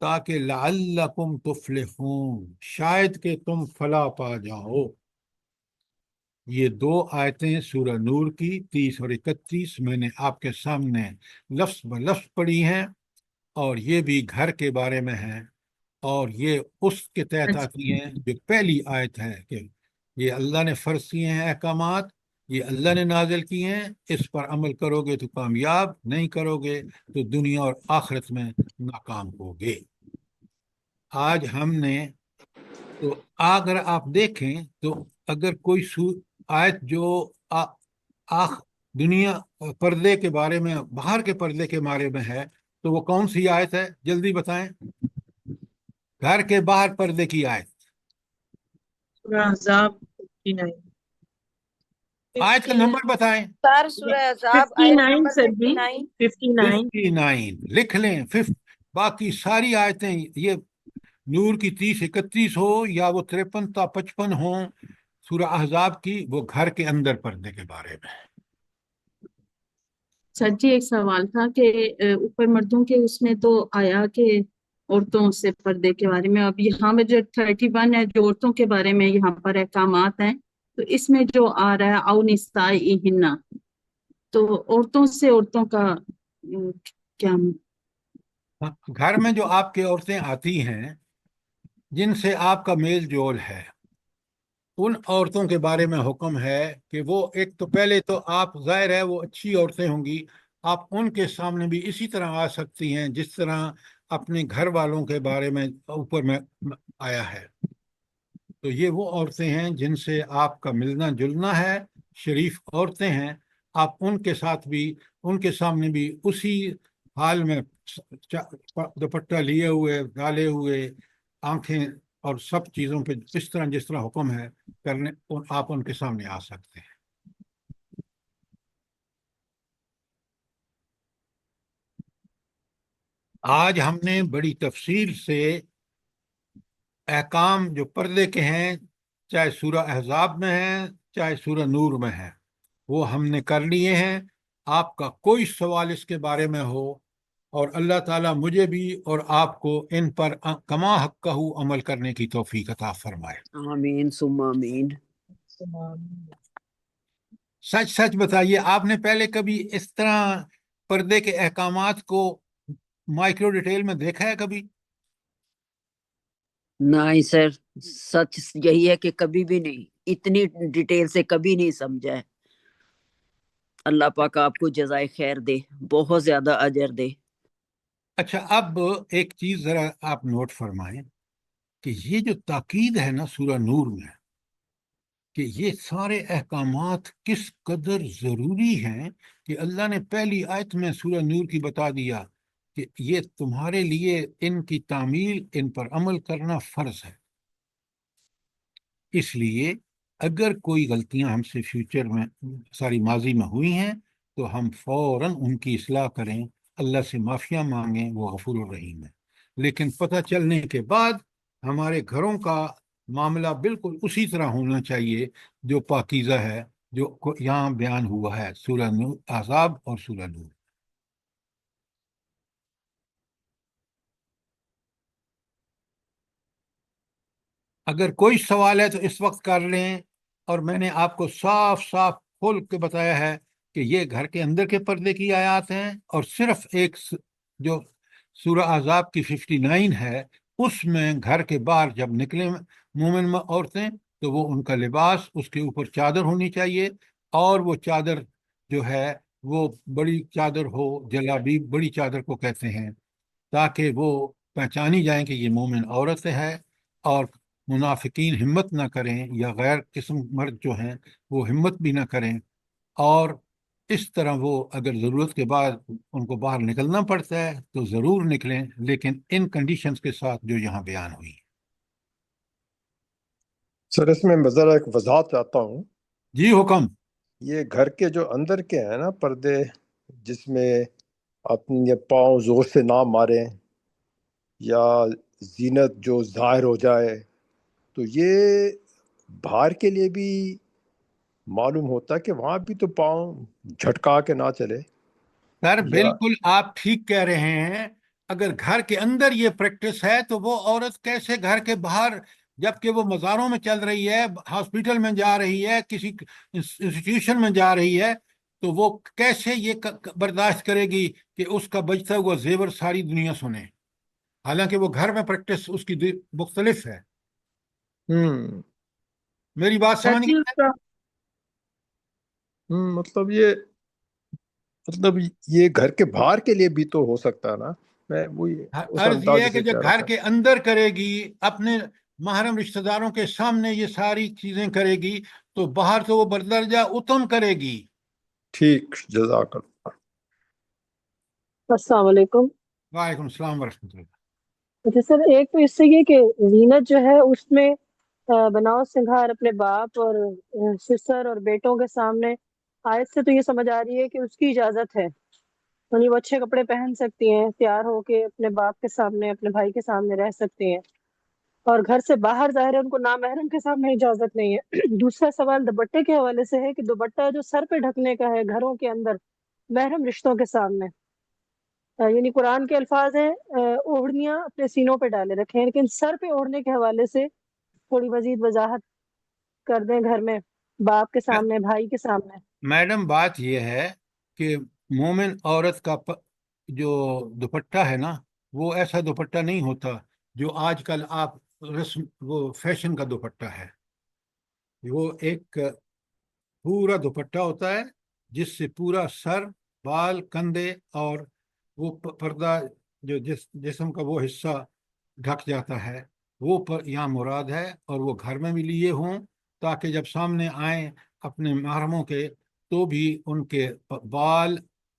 تاکہ لعلکم تفلحون، شاید کہ تم فلاح پا جاؤ۔ یہ دو آیتیں سورہ نور کی 30 اور 31 میں نے آپ کے سامنے لفظ بلفظ پڑھی ہیں، اور یہ بھی گھر کے بارے میں ہیں، اور یہ اس کے تحت آتی ہیں جو پہلی آیت ہے کہ یہ اللہ نے فرض کیے ہیں احکامات، یہ اللہ نے نازل کیے ہیں، اس پر عمل کرو گے تو کامیاب، نہیں کرو گے تو دنیا اور آخرت میں ناکام ہوگے۔ آج ہم نے تو اگر آپ دیکھیں تو اگر کوئی آیت جو دنیا پردے کے بارے میں، باہر کے پردے کے بارے میں ہے، تو وہ کون سی آیت ہے؟ جلدی بتائیں، گھر کے باہر پردے کی آیت، سورہ احزاب 59 آیت کا نمبر بتائیں۔ سر سورہ عذاب آیت 59 نمبر سر جی 59۔ 59 لکھ لیں۔ باقی ساری آیتیں، یہ نور کی 30 31 ہو یا وہ 53 تا 55 ہوں سورہ احزاب کی، وہ گھر کے اندر پردے کے بارے میں ہے۔ سر جی ایک سوال تھا کہ اوپر مردوں کے اس میں تو آیا کہ عورتوں سے پردے کے بارے میں، اب یہاں میں جو 31 ہے جو عورتوں کے بارے میں یہاں پر احکامات ہیں، تو اس میں جو آ رہا ہے او نسائہن، تو عورتوں سے عورتوں کا کیا؟ گھر میں جو آپ کی عورتیں آتی ہیں جن سے آپ کا میل جول ہے، ان عورتوں کے بارے میں حکم ہے کہ وہ ایک تو پہلے تو آپ ظاہر ہے وہ اچھی عورتیں ہوں گی، آپ ان کے سامنے بھی اسی طرح آ سکتی ہیں جس طرح اپنے گھر والوں کے بارے میں اوپر میں آیا ہے۔ تو یہ وہ عورتیں ہیں جن سے آپ کا ملنا جلنا ہے، شریف عورتیں ہیں، آپ ان کے ساتھ بھی، ان کے سامنے بھی اسی حال میں دوپٹہ لیے ہوئے، ڈالے ہوئے، آنکھیں اور سب چیزوں پہ جس طرح حکم ہے کرنے، آپ ان کے سامنے آ سکتے ہیں۔ آج ہم نے بڑی تفصیل سے احکام جو پردے کے ہیں، چاہے سورہ احزاب میں ہیں چاہے سورہ نور میں ہیں، وہ ہم نے کر لیے ہیں۔ آپ کا کوئی سوال اس کے بارے میں ہو، اور اللہ تعالیٰ مجھے بھی اور آپ کو ان پر کما حقہ عمل کرنے کی توفیق عطا فرمائے۔ آمین ثم آمین۔ سچ سچ بتائیے، آپ نے پہلے کبھی اس طرح پردے کے احکامات کو مائکرو ڈیٹیل میں دیکھا ہے کبھی؟ نہیں سر، سچ یہی ہے کہ کبھی بھی نہیں، اتنی ڈیٹیل سے کبھی نہیں سمجھا ہے۔ اللہ پاک آپ کو جزائے خیر دے، بہت زیادہ اجر دے۔ اچھا، اب ایک چیز ذرا آپ نوٹ فرمائیں کہ یہ جو تاکید ہے نا سورہ نور میں، کہ یہ سارے احکامات کس قدر ضروری ہیں، کہ اللہ نے پہلی آیت میں سورہ نور کی بتا دیا کہ یہ تمہارے لیے ان کی تعمیل، ان پر عمل کرنا فرض ہے۔ اس لیے اگر کوئی غلطیاں ہم سے فیوچر میں ماضی میں ہوئی ہیں تو ہم فوراً ان کی اصلاح کریں، اللہ سے معافیاں مانگیں، وہ غفور الرحیم ہے۔ لیکن پتہ چلنے کے بعد ہمارے گھروں کا معاملہ بالکل اسی طرح ہونا چاہیے جو پاکیزہ ہے، جو یہاں بیان ہوا ہے سورہ احزاب اور سورہ نور۔ اگر کوئی سوال ہے تو اس وقت کر لیں، اور میں نے آپ کو صاف صاف کھول کے بتایا ہے کہ یہ گھر کے اندر کے پردے کی آیات ہیں، اور صرف ایک جو سورہ احزاب کی 59 ہے، اس میں گھر کے باہر جب نکلیں مومن عورتیں تو وہ ان کا لباس، اس کے اوپر چادر ہونی چاہیے، اور وہ چادر جو ہے وہ بڑی چادر ہو، جلابی بڑی چادر کو کہتے ہیں، تاکہ وہ پہچانی جائیں کہ یہ مومن عورت ہے، اور منافقین ہمت نہ کریں، یا غیر قسم مرد جو ہیں وہ ہمت بھی نہ کریں، اور اس طرح وہ اگر ضرورت کے بعد ان کو باہر نکلنا پڑتا ہے تو ضرور نکلیں، لیکن ان کنڈیشنز کے ساتھ جو یہاں بیان ہوئی۔ سر اس میں میں ذرا ایک وضاحت چاہتا ہوں۔ جی حکم۔ یہ گھر کے جو اندر کے ہیں نا پردے، جس میں اپنے پاؤں زور سے نہ ماریں یا زینت جو ظاہر ہو جائے، تو یہ باہر کے لیے بھی معلوم ہوتا کہ وہاں بھی تو پاؤں جھٹکا کے نہ چلے؟ سر یا بالکل آپ ٹھیک کہہ رہے ہیں، اگر گھر کے اندر یہ پریکٹس ہے تو وہ عورت کیسے گھر کے باہر، جبکہ وہ مزاروں میں چل رہی ہے، ہاسپٹل میں جا رہی ہے، کسی انسٹیٹیوشن میں جا رہی ہے، تو وہ کیسے یہ برداشت کرے گی کہ اس کا بجتا ہوا زیور ساری دنیا سنے، حالانکہ وہ گھر میں پریکٹس اس کی مختلف ہے۔ میری بات سر سمجھ جی گئی؟ اس کا مطلب یہ گھر کے باہر کے لیے بھی تو ہو سکتا ہے نا، میں وہی اس عرض یہ انداز ہے کہ سے جو کہہ رہا گھر تھا۔ کے اندر کرے گی، اپنے محرم رشتہ داروں کے سامنے یہ ساری چیزیں کرے گی، تو باہر تو وہ بردرجہ اتم کرے گی۔ ٹھیک، جزاک اللہ۔ السلام علیکم۔ وعلیکم السلام ورحمۃ اللہ۔ اچھا سر، ایک تو اس سے یہ کہ زینت جو ہے اس میں بناؤ سنگھار اپنے باپ اور سسر اور بیٹوں کے سامنے، آیت سے تو یہ سمجھ آ رہی ہے کہ اس کی اجازت ہے، یعنی وہ اچھے کپڑے پہن سکتی ہیں، تیار ہو کے اپنے باپ کے سامنے اپنے بھائی کے سامنے رہ سکتے ہیں، اور گھر سے باہر ظاہر ہے ان کو نامحرم کے سامنے اجازت نہیں ہے۔ دوسرا سوال دوپٹے کے حوالے سے ہے کہ دوپٹہ جو سر پہ ڈھکنے کا ہے گھروں کے اندر محرم رشتوں کے سامنے، یعنی قرآن کے الفاظ ہیں اوڑھنیاں اپنے سینوں پہ ڈالے رکھیں، لیکن سر پہ اوڑھنے کے حوالے سے تھوڑی مزید وضاحت کر دیں گھر میں باپ کے سامنے بھائی کے سامنے۔ میڈم بات یہ ہے کہ مومن عورت کا جو دوپٹہ ہے نا، وہ ایسا دوپٹہ نہیں ہوتا جو آج کل آپ وہ فیشن کا دوپٹہ ہے۔ وہ ایک پورا دوپٹہ ہوتا ہے جس سے پورا سر، بال، کندھے اور وہ پردہ جو جسم کا وہ حصہ ڈھک جاتا ہے، وہ یہاں مراد ہے، اور وہ گھر میں بھی لیے ہوں تاکہ جب سامنے آئیں اپنے محرموں کے تو بھی ان کے بال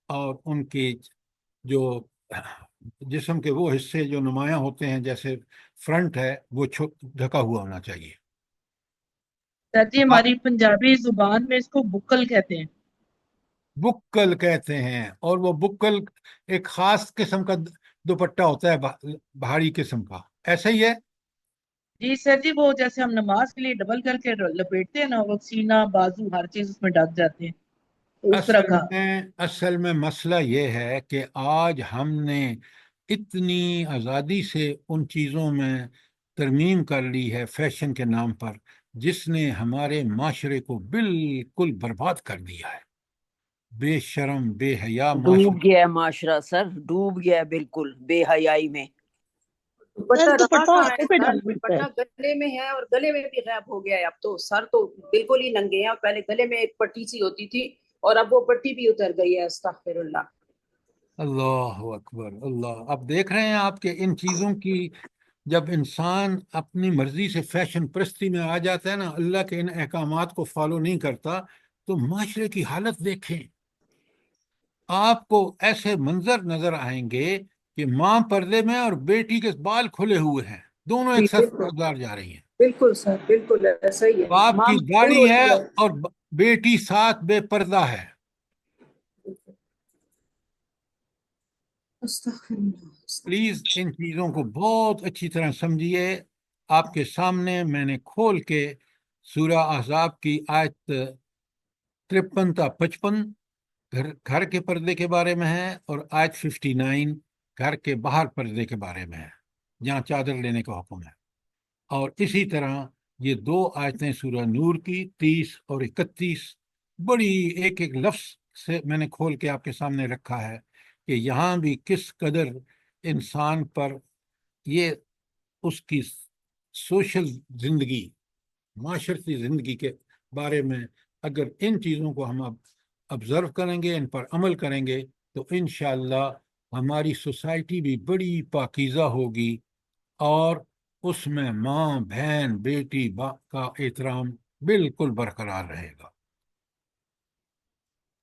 اور ان کے جو جسم کے وہ حصے جو نمایاں ہوتے ہیں جیسے فرنٹ ہے وہ ڈھکا ہوا ہونا چاہیے۔ سر جی ہماری پنجابی زبان میں اس کو بکل کہتے ہیں۔ بکل کہتے ہیں، اور وہ بکل ایک خاص قسم کا دوپٹہ ہوتا ہے، بھاری قسم کا، ایسا ہی ہے؟ جی سر جی، وہ جیسے ہم نماز کے لیے ڈبل کر کے لپیٹتے ہیں نا، وہ سینہ بازو ہر چیز اس میں ڈھک جاتے ہیں، تو اس طرح کا۔ اصل میں مسئلہ یہ ہے کہ آج ہم نے اتنی آزادی سے ان چیزوں میں ترمیم کر لی ہے فیشن کے نام پر، جس نے ہمارے معاشرے کو بالکل برباد کر دیا ہے۔ بے شرم، بے حیا ڈوب گیا ہے معاشرہ سر، ڈوب گیا ہے بالکل بے حیائی میں۔ دوپٹہ رہا دوپٹہ کہاں ہاتھوں ہے پہ سر؟ ڈال دیتا ہے۔ دوپٹہ گلے میں ہے اور گلے میں بھی غائب ہو گیا ہے اب تو، سر تو بالکل ہی ننگے ہیں، اور پہلے گلے میں ایک پٹی سی ہوتی تھی اور اب وہ پٹی بھی اتر گئی ہے، استغفر اللہ۔ اللہ اکبر اللہ۔ اب دیکھ رہے ہیں آپ کہ ان چیزوں کی جب انسان اپنی مرضی سے فیشن پرستی میں آ جاتا ہے نا، اللہ کے ان احکامات کو فالو نہیں کرتا، تو معاشرے کی حالت دیکھیں۔ آپ کو ایسے منظر نظر آئیں گے کہ ماں پردے میں اور بیٹی کے بال کھلے ہوئے ہیں، دونوں ایک ساتھ گزار جا رہی ہیں۔ بالکل سر، بالکل ایسا ہی ہے، باپ ماں کی مجبور داڑھی ہے ہوتی ہے۔ اور بیٹی ساتھ بے پردہ ہے۔ پلیز ان چیزوں کو بہت اچھی طرح سمجھیے۔ آپ کے سامنے میں نے کھول کے سورہ احزاب کی آیت 53 تا 55 گھر کے پردے کے بارے میں ہے، اور آیت 59 گھر کے باہر پردے کے بارے میں ہے، جہاں چادر لینے کا حکم ہے۔ اور اسی طرح یہ دو آیتیں سورہ نور کی 30 اور 31 بڑی ایک ایک لفظ سے میں نے کھول کے آپ کے سامنے رکھا ہے کہ یہاں بھی کس قدر انسان پر یہ اس کی سوشل زندگی، معاشرتی زندگی کے بارے میں اگر ان چیزوں کو ہم اب آبزرو کریں گے، ان پر عمل کریں گے، تو انشاءاللہ ہماری سوسائٹی بھی بڑی پاکیزہ ہوگی، اور اس میں ماں، بہن، بیٹی، باپ کا احترام بالکل برقرار رہے گا۔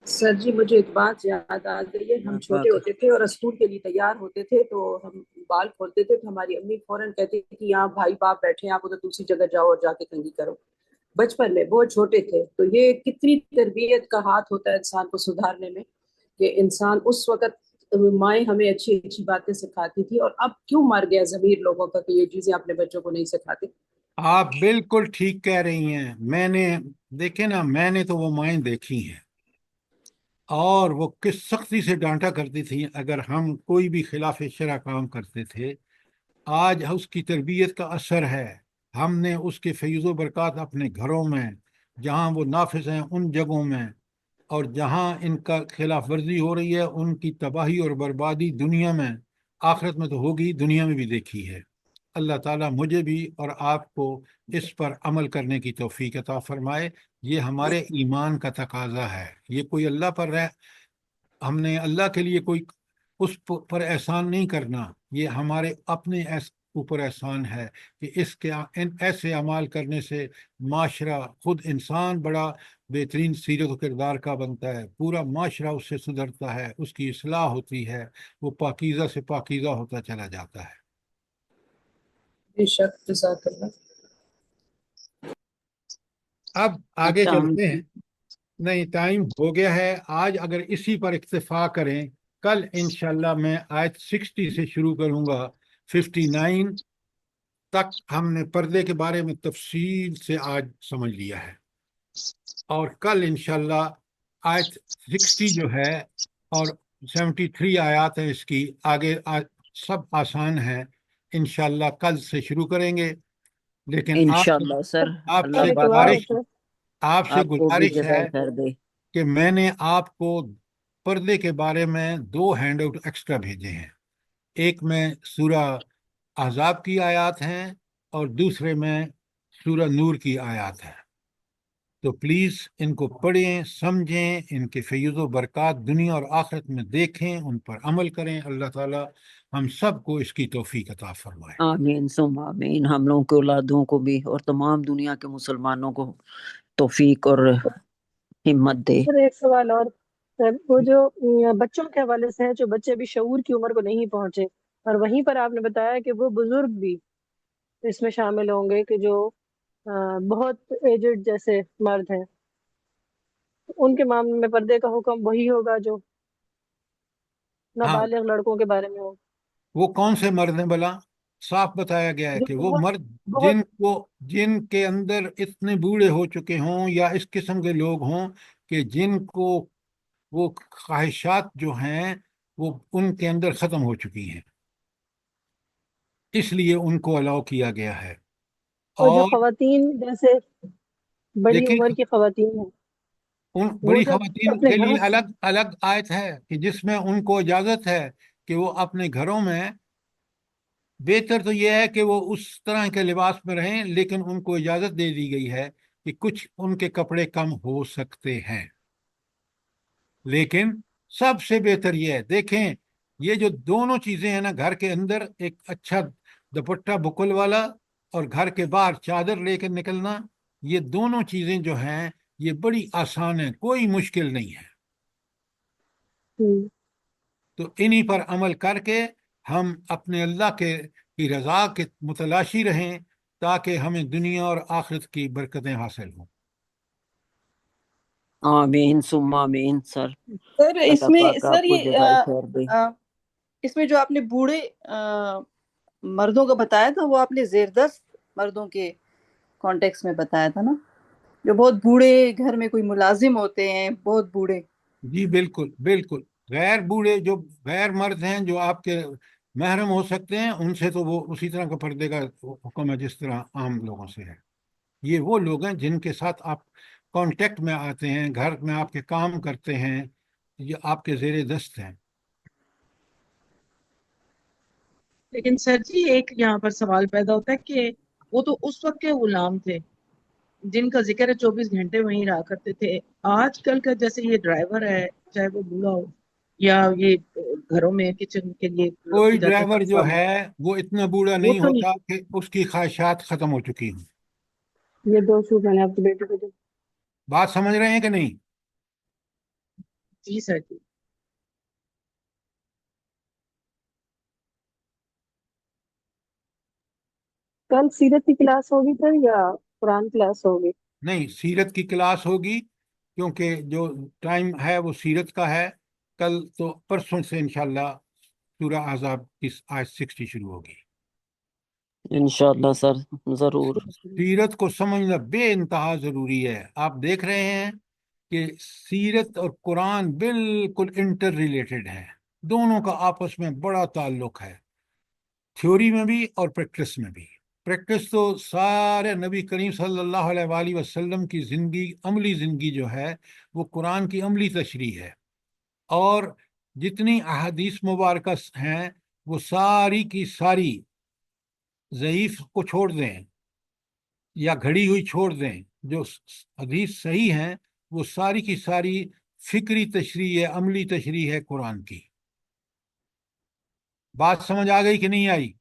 سر جی مجھے ایک بات یاد آ گئی ہے، ہم چھوٹے ہوتے تھے اور اسکول کے لیے تیار ہوتے تھے تو ہم بال کھولتے تھے تو ہماری امی فوراً کہتی تھی کہ یہاں بھائی باپ بیٹھے ہیں، آپ ادھر دوسری جگہ جاؤ اور جا کے کنگھی کرو۔ بچپن میں بہت چھوٹے تھے تو یہ کتنی تربیت کا ہاتھ ہوتا ہے انسان کو سدھارنے میں، کہ انسان اس وقت مائیں ہمیں اچھی اچھی باتیں سکھاتی تھی، اور اب کیوں مر گیا ضمیر لوگوں کا کہ یہ چیزیں اپنے بچوں کو نہیں سکھاتے۔ آپ بالکل ٹھیک کہہ رہی ہیں۔ میں نے دیکھے نا، میں نے تو وہ مائیں دیکھی ہیں اور وہ کس سختی سے ڈانٹا کرتی تھی اگر ہم کوئی بھی خلاف شرع کام کرتے تھے۔ آج اس کی تربیت کا اثر ہے، ہم نے اس کے فیض و برکات اپنے گھروں میں، جہاں وہ نافذ ہیں ان جگہوں میں، اور جہاں ان کا خلاف ورزی ہو رہی ہے ان کی تباہی اور بربادی دنیا میں، آخرت میں تو ہوگی، دنیا میں بھی دیکھی ہے۔ اللہ تعالیٰ مجھے بھی اور آپ کو اس پر عمل کرنے کی توفیق عطا فرمائے۔ یہ ہمارے ایمان کا تقاضا ہے، یہ کوئی اللہ پر ہے، ہم نے اللہ کے لیے کوئی اس پر احسان نہیں کرنا، یہ ہمارے اپنے اوپر احسان ہے کہ اس کے ایسے اعمال کرنے سے معاشرہ، خود انسان بڑا بہترین سیرت و کردار کا بنتا ہے، پورا معاشرہ اس سے سدھرتا ہے، اس کی اصلاح ہوتی ہے، وہ پاکیزہ سے پاکیزہ ہوتا چلا جاتا ہے۔ بے شک، جزاک اللہ۔ اب آگے اچھا چلتے ہیں، نہیں ٹائم ہو گیا ہے، آج اگر اسی پر اکتفا کریں، کل انشاءاللہ میں آیت 60 سے شروع کروں گا 59 تک۔ ہم نے پردے کے بارے میں تفصیل سے آج سمجھ لیا ہے، اور کل انشاءاللہ آیت 60 جو ہے اور 73 آیات ہیں اس کی، آگے سب آسان ہے، انشاءاللہ کل سے شروع کریں گے۔ لیکن انشاءاللہ سر، آپ اللہ سے ایک پاک بات آپ سے آپ کو بھی گزارش ہے جزائے خیر دے۔ کہ میں نے آپ کو پردے کے بارے میں 2 ہینڈ آؤٹ ایکسٹرا بھیجے ہیں، ایک میں سورہ احزاب کی آیات ہیں اور دوسرے میں سورہ نور کی آیات ہیں، تو پلیز ان کو پڑھیں، سمجھیں، ان کے فیض و برکات دنیا اور آخرت میں دیکھیں، ان پر عمل کریں۔ اللہ تعالی ہم سب کو اس کی توفیق عطا فرمائے۔ آمین ثم آمین، ہم لوگوں کے اولادوں کو بھی اور تمام دنیا کے مسلمانوں کو توفیق اور ہمت دے۔ سر ایک سوال اور، وہ جو بچوں کے حوالے سے ہے، جو بچے ابھی شعور کی عمر کو نہیں پہنچے، اور وہیں پر آپ نے بتایا کہ وہ بزرگ بھی اس میں شامل ہوں گے کہ جو بہت ایجڈ جیسے مرد ہیں، ان کے معاملے میں پردے کا حکم وہی ہوگا جو ہاں، نابالغ لڑکوں کے بارے میں ہو؟ وہ کون سے مرد ہیں بلا؟ صاف بتایا گیا ہے جو کہ وہ مرد بہت جن کے اندر اتنے بوڑھے ہو چکے ہوں یا اس قسم کے لوگ ہوں کہ جن کو وہ خواہشات جو ہیں وہ ان کے اندر ختم ہو چکی ہیں، اس لیے ان کو الاؤ کیا گیا ہے۔ اور جو اور خواتین جیسے بڑی دیکھیں، عمر کی خواتین ہیں، ان وہ بڑی جب خواتین اپنے کے گھروں لیے الگ الگ آیت ہے کہ جس میں ان کو اجازت ہے کہ وہ اپنے گھروں میں، بہتر تو یہ ہے کہ وہ اس طرح کے لباس میں رہیں، لیکن ان کو اجازت دے دی گئی ہے کہ کچھ ان کے کپڑے کم ہو سکتے ہیں، لیکن سب سے بہتر یہ ہے، دیکھیں یہ جو دونوں چیزیں ہیں نا، گھر کے اندر ایک اچھا دوپٹہ بکل والا اور گھر کے باہر چادر لے کے نکلنا، یہ دونوں چیزیں جو ہیں یہ بڑی آسان ہیں، کوئی مشکل نہیں ہے۔ تو انہی پر عمل کر کے ہم اپنے اللہ کی رضا کے متلاشی رہیں تاکہ ہمیں دنیا اور آخرت کی برکتیں حاصل ہوں۔ آمین ثم آمین سر، سر اس اللہ میں پاک آپ سر کو یہ جزائے خیر دے۔ اس میں جو آپ نے بوڑھے مردوں کا بتایا تھا، وہ آپ نے زیر دست مردوں کے کانٹیکس میں بتایا تھا نا، جو بہت بوڑھے گھر میں کوئی ملازم ہوتے ہیں، بہت بوڑھے۔ جی بالکل بالکل، غیر بوڑھے جو غیر مرد ہیں جو آپ کے محرم ہو سکتے ہیں، ان سے تو وہ اسی طرح کا پردے کا حکم ہے جس طرح عام لوگوں سے ہے۔ یہ وہ لوگ ہیں جن کے ساتھ آپ کانٹیکٹ میں آتے ہیں، گھر میں آپ کے کام کرتے ہیں، یہ آپ کے زیر دست ہیں۔ لیکن سر جی ایک یہاں پر سوال پیدا ہوتا ہے کہ وہ تو اس وقت کے غلام تھے جن کا ذکر ہے 24 گھنٹے وہیں رہا کرتے تھے۔ آج کل کا جیسے یہ ڈرائیور ہے، چاہے وہ بوڑھا ہو یا یہ گھروں میں کچن کے لیے لوگ کوئی جاتے ہیں ڈرائیور جو طرفہ میں، ہے وہ اتنا بوڑھا وہ نہیں تو ہوتا نہیں۔ کہ اس کی خواہشات ختم ہو چکی ہوں۔ یہ 2 سوٹ میں نے آپ کے بیٹے کو دے۔ بات سمجھ رہے ہیں کہ نہیں؟ جی سر جی۔ کل سیرت کی کلاس ہوگی سر یا قرآن کلاس ہوگی؟ نہیں، سیرت کی کلاس ہوگی، کیونکہ جو ٹائم ہے وہ سیرت کا ہے۔ کل تو پرسوں سے انشاءاللہ سورہ احزاب کی آیت 60 شروع ہوگی۔ انشاءاللہ سر ضرور۔ سیرت کو سمجھنا بے انتہا ضروری ہے۔ آپ دیکھ رہے ہیں کہ سیرت اور قرآن بالکل انٹر ریلیٹڈ ہیں، دونوں کا آپس میں بڑا تعلق ہے، تھیوری میں بھی اور پریکٹس میں بھی۔ پریکٹس تو سارے نبی کریم صلی اللہ علیہ وآلہ وسلم کی زندگی، عملی زندگی جو ہے وہ قرآن کی عملی تشریح ہے، اور جتنی احادیث مبارکہ ہیں وہ ساری کی ساری ضعیف کو چھوڑ دیں یا گھڑی ہوئی چھوڑ دیں، جو حدیث صحیح ہیں وہ ساری کی ساری فکری تشریح ہے، عملی تشریح ہے قرآن کی۔ بات سمجھ آ گئی کہ نہیں آئی؟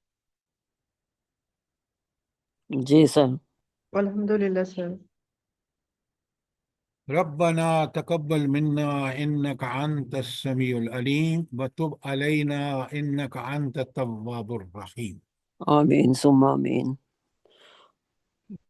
جی سر۔ الحمدللہ سر۔ ربنا تقبل منا انك انت السميع العليم وتب علينا انك انت التواب الرحيم۔ آمین ثم آمین۔